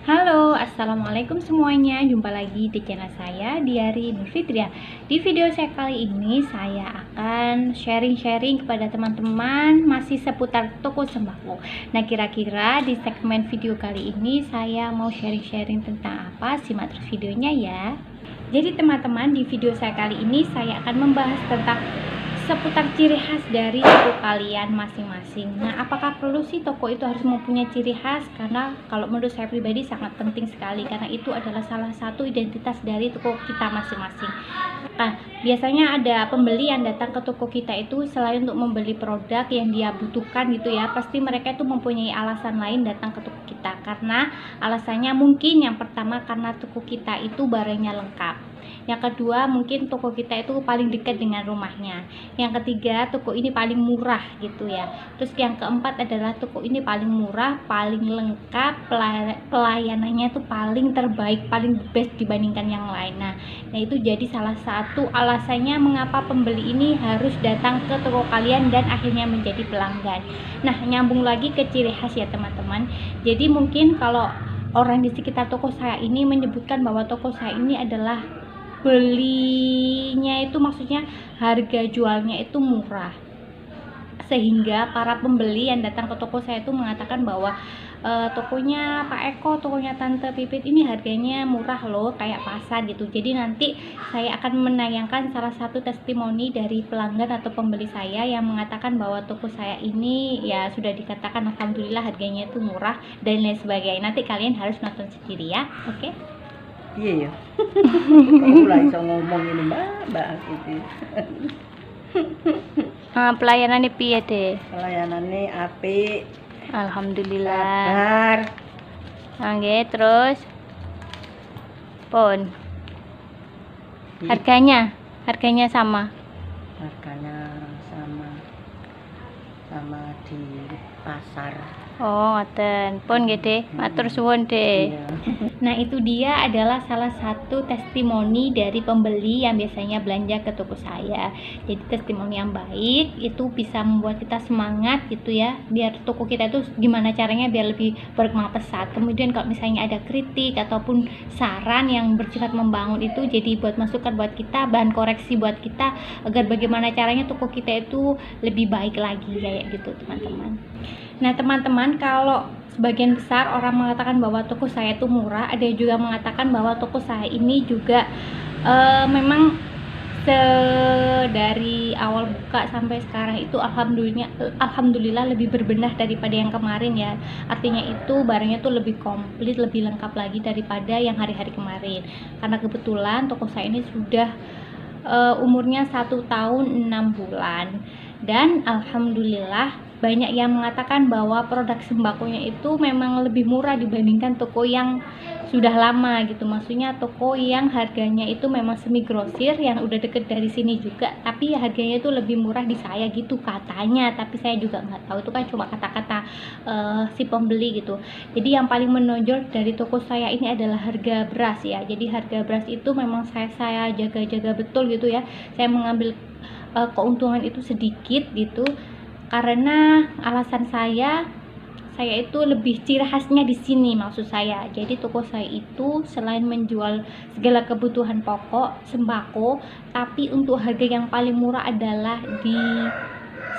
Halo, assalamualaikum semuanya. Jumpa lagi di channel saya, Diari Nur Fitria. Di video saya kali ini, saya akan sharing-sharing kepada teman-teman masih seputar toko sembako. Nah, kira-kira di segmen video kali ini saya mau sharing-sharing tentang apa? Simak terus videonya ya. Jadi teman-teman, di video saya kali ini saya akan membahas tentang seputar ciri khas dari toko kalian masing-masing. Nah, apakah perlu sih toko itu harus mempunyai ciri khas? Karena kalau menurut saya pribadi sangat penting sekali, karena itu adalah salah satu identitas dari toko kita masing-masing. Nah, biasanya ada pembeli yang datang ke toko kita itu selain untuk membeli produk yang dia butuhkan gitu ya, pasti mereka itu mempunyai alasan lain datang ke toko kita. Karena alasannya mungkin yang pertama karena toko kita itu barangnya lengkap. Yang kedua, mungkin toko kita itu paling dekat dengan rumahnya. Yang ketiga, toko ini paling murah gitu ya. Terus yang keempat adalah toko ini paling murah, paling lengkap, pelayanannya itu paling terbaik, paling best dibandingkan yang lain. Nah, itu jadi salah satu alasannya mengapa pembeli ini harus datang ke toko kalian dan akhirnya menjadi pelanggan. Nah, nyambung lagi ke ciri khas ya teman-teman. Jadi mungkin kalau orang di sekitar toko saya ini menyebutkan bahwa toko saya ini adalah belinya itu maksudnya harga jualnya itu murah, sehingga para pembeli yang datang ke toko saya itu mengatakan bahwa tokonya Pak Eko, tokonya Tante Pipit ini harganya murah loh, kayak pasar gitu. Jadi nanti saya akan menayangkan salah satu testimoni dari pelanggan atau pembeli saya yang mengatakan bahwa toko saya ini ya sudah dikatakan alhamdulillah harganya itu murah dan lain sebagainya. Nanti kalian harus nonton sendiri ya, oke? Iya ya. Aku lah iso ngomong ini mbak gitu. Pelayanannya piye deh? Pelayanannya apik. Alhamdulillah. Sabar. Oke, terus pun Iya. harganya sama Harganya sama di pasar. oh ngoten pun gede matur suwun deh. Iya. Nah, itu dia adalah salah satu testimoni dari pembeli yang biasanya belanja ke toko saya. Jadi testimoni yang baik itu bisa membuat kita semangat gitu ya, biar toko kita itu gimana caranya biar lebih berkembang pesat. Kemudian kalau misalnya ada kritik ataupun saran yang bersifat membangun, itu jadi buat masukan buat kita, bahan koreksi buat kita agar bagaimana caranya toko kita itu lebih baik lagi kayak gitu teman-teman. Nah teman-teman, kalau sebagian besar orang mengatakan bahwa toko saya itu murah, ada juga mengatakan bahwa toko saya ini juga memang dari awal buka sampai sekarang itu alhamdulillah lebih berbenah daripada yang kemarin ya. Artinya itu barangnya tuh lebih komplit, lebih lengkap lagi daripada yang hari-hari kemarin. Karena kebetulan toko saya ini sudah umurnya 1 tahun 6 bulan dan alhamdulillah banyak yang mengatakan bahwa produk sembakonya itu memang lebih murah dibandingkan toko yang sudah lama gitu. Maksudnya toko yang harganya itu memang semi grosir yang udah deket dari sini juga, tapi harganya itu lebih murah di saya gitu katanya. Tapi saya juga nggak tahu, itu kan cuma kata-kata si pembeli gitu. Jadi yang paling menonjol dari toko saya ini adalah harga beras ya. Jadi harga beras itu memang saya jaga-jaga betul gitu ya. Saya mengambil keuntungan itu sedikit gitu, karena alasan saya itu lebih ciri khasnya di sini maksud saya. Jadi toko saya itu selain menjual segala kebutuhan pokok sembako, tapi untuk harga yang paling murah adalah di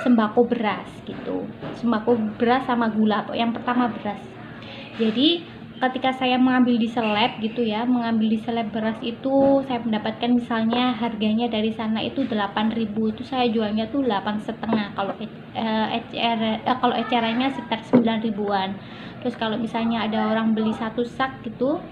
sembako beras gitu. Sembako beras sama gula, yang pertama beras. Jadi ketika saya mengambil di seleb gitu ya, mengambil di seleb beras itu saya mendapatkan misalnya harganya dari sana itu 8.000, itu saya jualnya tuh 8,5. Kalau ecerannya sekitar 9 ribuan. Terus kalau misalnya ada orang beli satu sak gitu,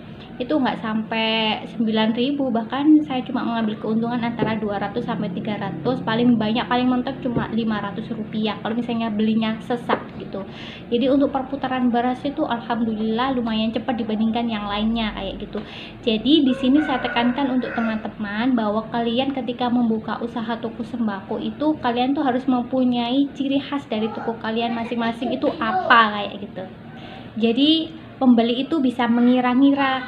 itu nggak sampai 9.000, bahkan saya cuma mengambil keuntungan antara 200 sampai 300, paling banyak paling mentok cuma 500 rupiah kalau misalnya belinya sesak gitu. Jadi untuk perputaran beras itu alhamdulillah lumayan cepat dibandingkan yang lainnya kayak gitu. Jadi di sini saya tekankan untuk teman-teman bahwa kalian ketika membuka usaha toko sembako itu kalian tuh harus mempunyai ciri khas dari toko kalian masing-masing itu apa kayak gitu. Jadi pembeli itu bisa mengira-ngira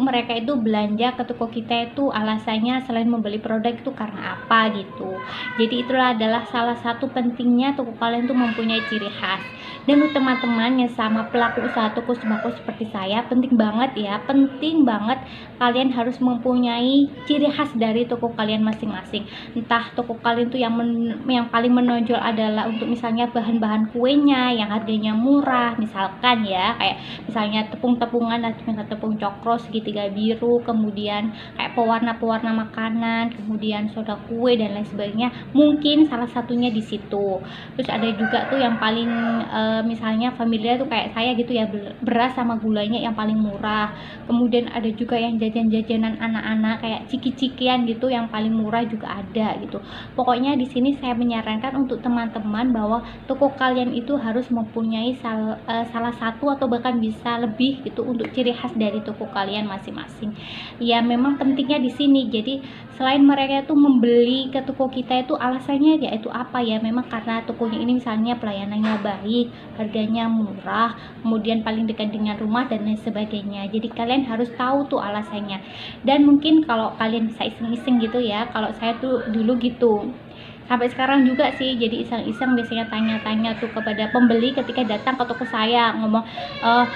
mereka itu belanja ke toko kita itu alasannya selain membeli produk itu karena apa gitu. Jadi itulah adalah salah satu pentingnya toko kalian tuh mempunyai ciri khas. Dan untuk teman-teman yang sama pelaku usaha toko sembako seperti saya, penting banget kalian harus mempunyai ciri khas dari toko kalian masing-masing. Entah toko kalian tuh yang paling menonjol adalah untuk misalnya bahan-bahan kuenya yang harganya murah, misalkan ya kayak misalnya tepung-tepungan atau tepung cokro segitiga biru, kemudian kayak pewarna-pewarna makanan, kemudian soda kue dan lain sebagainya, mungkin salah satunya di situ. Terus ada juga tuh yang paling misalnya familiar tuh kayak saya gitu ya, beras sama gulanya yang paling murah. Kemudian ada juga yang jajan-jajanan anak-anak kayak ciki-cikian gitu yang paling murah juga ada gitu. Pokoknya di sini saya menyarankan untuk teman-teman bahwa toko kalian itu harus mempunyai salah satu atau bahkan bisa lebih gitu untuk ciri khas dari toko kalian masing-masing. Ya memang pentingnya di sini. Jadi selain mereka itu membeli ke toko kita itu alasannya yaitu apa ya, memang karena tokonya ini misalnya pelayanannya baik, harganya murah, kemudian paling dekat dengan rumah dan lain sebagainya. Jadi kalian harus tahu tuh alasannya. Dan mungkin kalau kalian bisa iseng-iseng gitu ya, kalau saya tuh dulu gitu sampai sekarang juga sih, jadi iseng-iseng biasanya tanya-tanya tuh kepada pembeli ketika datang ke toko saya, ngomong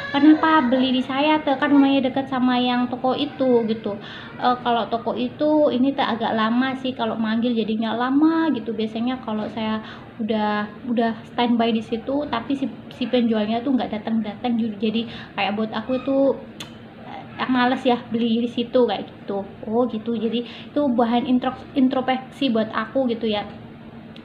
kenapa beli di saya tuh, kan rumahnya dekat sama yang toko itu gitu. Kalau toko itu ini tuh agak lama sih kalau manggil, jadinya lama gitu. Biasanya kalau saya udah standby di situ tapi si penjualnya tuh nggak datang-datang, jadi kayak buat aku tuh males ya beli di situ kayak gitu. Oh gitu, jadi itu bahan introspeksi buat aku gitu ya.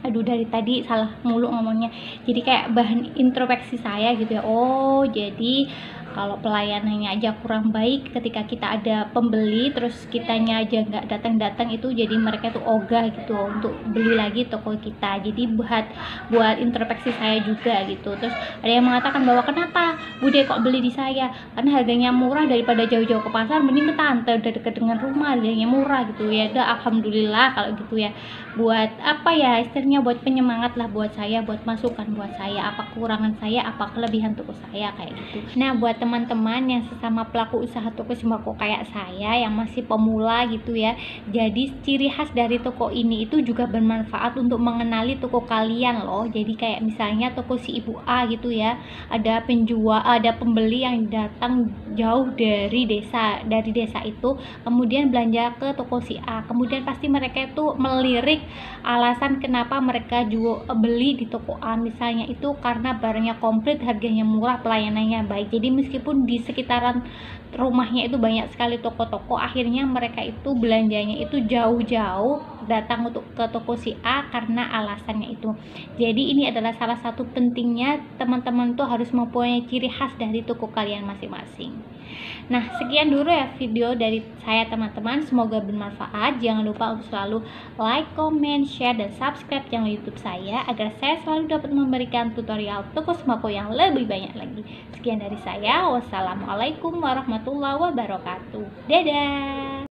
Aduh, dari tadi salah mulu ngomongnya. Jadi kayak bahan introspeksi saya gitu ya. Oh jadi kalau pelayanannya aja kurang baik ketika kita ada pembeli, terus kitanya aja nggak datang-datang, itu jadi mereka tuh ogah gitu untuk beli lagi toko kita. Jadi buat introspeksi saya juga gitu. Terus ada yang mengatakan bahwa kenapa Bude kok beli di saya, karena harganya murah, daripada jauh-jauh ke pasar mending ke tante, udah deket dengan rumah, harganya murah gitu ya. Udah alhamdulillah kalau gitu ya. Buat apa ya istilahnya, buat penyemangat lah buat saya, buat masukan buat saya, apa kekurangan saya, apa kelebihan toko saya kayak gitu. Nah buat teman-teman yang sesama pelaku usaha toko sembako kayak saya yang masih pemula gitu ya, jadi ciri khas dari toko ini itu juga bermanfaat untuk mengenali toko kalian loh. Jadi kayak misalnya toko si Ibu A gitu ya, ada pembeli yang datang jauh dari desa itu, kemudian belanja ke toko si A, kemudian pasti mereka itu melirik alasan kenapa mereka juga beli di toko A, misalnya itu karena barangnya komplit, harganya murah, pelayanannya baik. Jadi meskipun di sekitaran rumahnya itu banyak sekali toko-toko, akhirnya mereka itu belanjanya itu jauh-jauh datang untuk ke toko si A karena alasannya itu. Jadi ini adalah salah satu pentingnya teman-teman tuh harus mempunyai ciri khas dari toko kalian masing-masing. Nah sekian dulu ya video dari saya teman-teman, semoga bermanfaat. Jangan lupa untuk selalu like, comment, share, dan subscribe channel YouTube saya agar saya selalu dapat memberikan tutorial toko sembako yang lebih banyak lagi. Sekian dari saya, wassalamualaikum warahmatullahi wabarakatuh. Dadah.